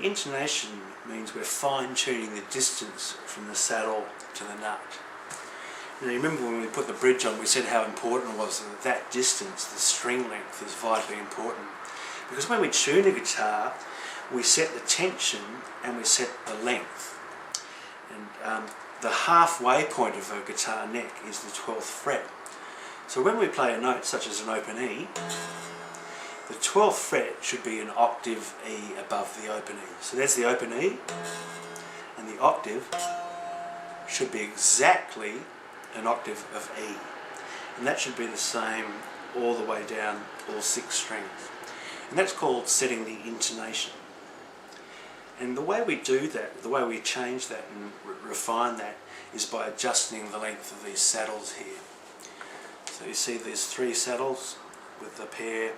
intonation means we're fine-tuning the distance from the saddle to the nut. Now, you remember when we put the bridge on, we said how important it was that that distance, the string length, is vitally important. Because when we tune a guitar, we set the tension and we set the length. And the halfway point of a guitar neck is the 12th fret. So when we play a note such as an open E, the 12th fret should be an octave E above the open E. So there's the open E, and the octave should be exactly an octave of E. And that should be the same all the way down all 6 strings. And that's called setting the intonation. And the way we do that, the way we change that and refine that, is by adjusting the length of these saddles here. So you see there's 3 saddles with a pair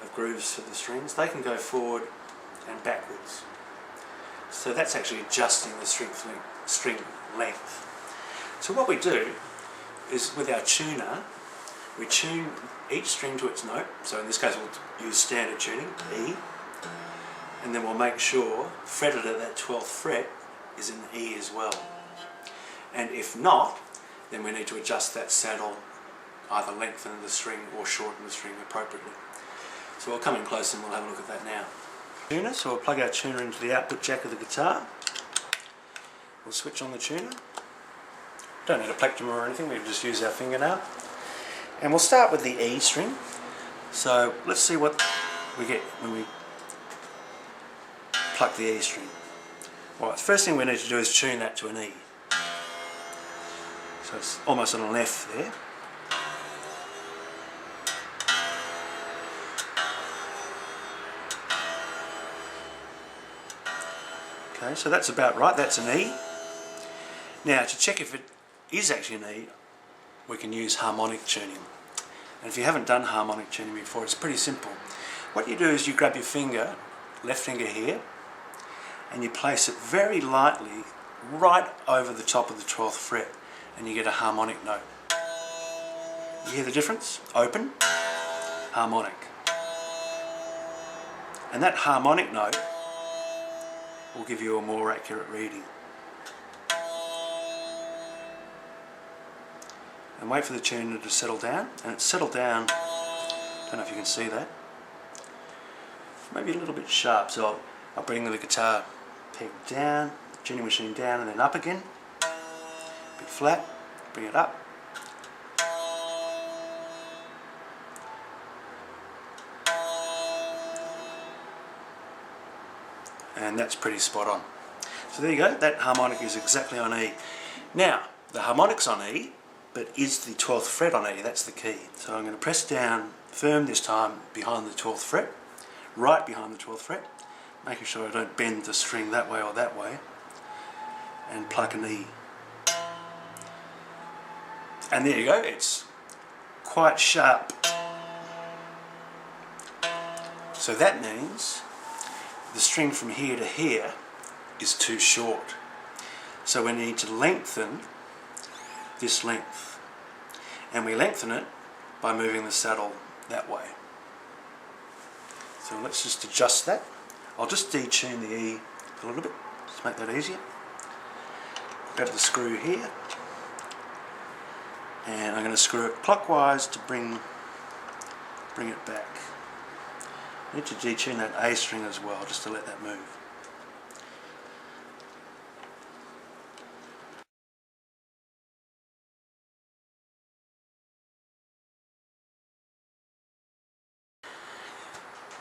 of grooves for the strings. They can go forward and backwards. So that's actually adjusting the string length. So what we do is, with our tuner, we tune each string to its note. So in this case we'll use standard tuning, E, and then we'll make sure fretted at that 12th fret is in E as well. And if not, then we need to adjust that saddle, either lengthen the string or shorten the string appropriately. So we'll come in close and we'll have a look at that now. Tuner, so we'll plug our tuner into the output jack of the guitar. We'll switch on the tuner. Don't need a plectrum or anything, we just use our fingernail. And we'll start with the E string. So let's see what we get when we pluck the E string. Right, the first thing we need to do is tune that to an E. So it's almost on an F there. Okay, so that's about right, that's an E. Now, to check if it is actually an E, we can use harmonic tuning. And if you haven't done harmonic tuning before, it's pretty simple. What you do is you grab your finger, left finger here, and you place it very lightly right over the top of the 12th fret, and you get a harmonic note. You hear the difference? Open, harmonic. And that harmonic note will give you a more accurate reading. And wait for the tuner to settle down, and it's settled down, don't know if you can see that, maybe a little bit sharp, so I'll bring the guitar peg down, tuning machine down and then up again, a bit flat, bring it up, and that's pretty spot on. So there you go, that harmonic is exactly on E. Now, the harmonic's on E, but is the 12th fret on E? That's the key. So I'm going to press down firm this time behind the 12th fret, right behind the 12th fret, making sure I don't bend the string that way or that way, and pluck an E. And there you go, it's quite sharp. So that means the string from here to here is too short. So we need to lengthen this length, and we lengthen it by moving the saddle that way. So let's just adjust that. I'll just detune the E a little bit, just make that easier. Grab the screw here, and I'm going to screw it clockwise to bring it back. I need to detune that A string as well, just to let that move.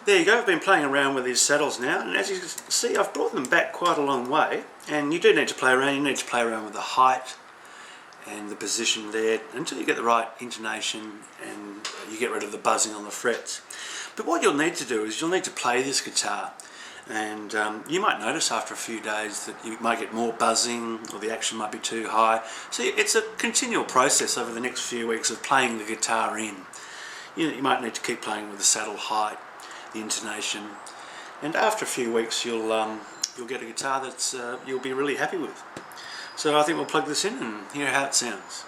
There you go, I've been playing around with these saddles now, and as you can see, I've brought them back quite a long way, and you do need to play around. You need to play around with the height and the position there until you get the right intonation and you get rid of the buzzing on the frets. But what you'll need to do is you'll need to play this guitar, and you might notice after a few days that you might get more buzzing or the action might be too high. So it's a continual process over the next few weeks of playing the guitar in. You might need to keep playing with the saddle height, the intonation, and after a few weeks you'll get a guitar that's you'll be really happy with. So I think we'll plug this in and hear how it sounds.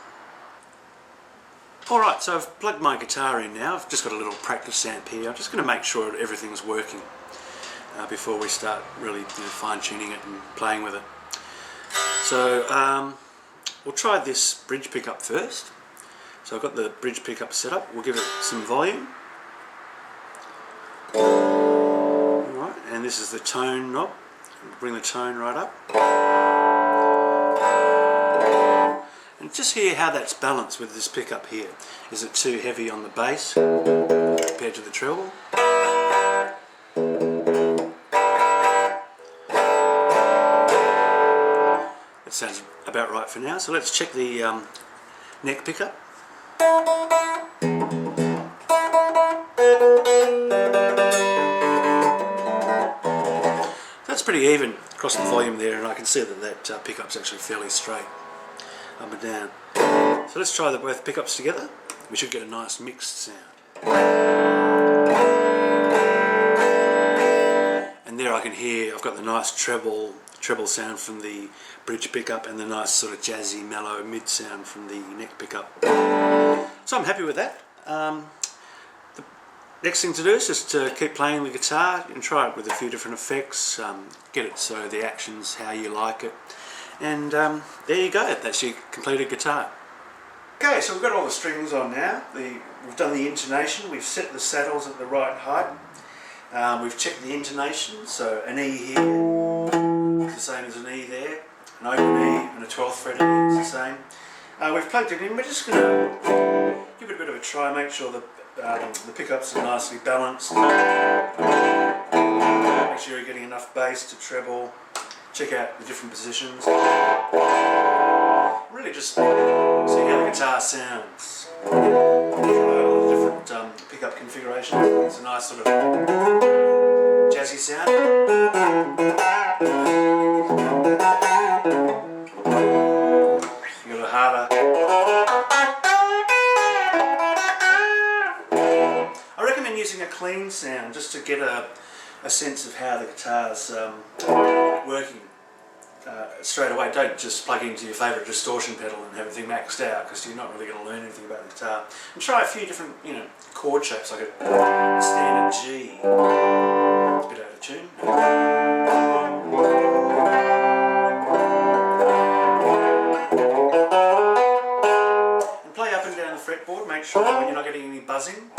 Alright, so I've plugged my guitar in now. I've just got a little practice amp here. I'm just going to make sure everything's working. before we start really fine-tuning it and playing with it. So we'll try this bridge pickup first. So I've got the bridge pickup set up. We'll give it some volume. Alright, and this is the tone knob. Bring the tone right up. And just hear how that's balanced with this pickup here. Is it too heavy on the bass compared to the treble? That sounds about right for now. So let's check the neck pickup. That's pretty even across the volume there, and I can see that that pickup's actually fairly straight up and down. So let's try both pickups together. We should get a nice mixed sound. And there I can hear I've got the nice treble sound from the bridge pickup and the nice sort of jazzy mellow mid sound from the neck pickup. So I'm happy with that. The next thing to do is just to keep playing the guitar and try it with a few different effects, get it so the action's how you like it, and there you go, that's your completed guitar. Okay, so we've got all the strings on now. We've done the intonation, we've set the saddles at the right height, we've checked the intonation, so an E here is the same as an E there, an open E and a 12th fret E is the same. We've plugged it in. We're just going to give it a bit of a try, make sure the pickups are nicely balanced, make sure you're getting enough bass to treble, check out the different positions, really just see how the guitar sounds. All the different pickup configurations. It's a nice sort of jazzy sound. You got a harder. I recommend using a clean sound just to get a sense of how the guitar's working straight away. Don't just plug into your favourite distortion pedal and have everything maxed out, because you're not really going to learn anything about the guitar. And try a few different, chord shapes, like a standard G. It's a bit out of tune. And play up and down the fretboard. Make sure when you're not getting any buzzing.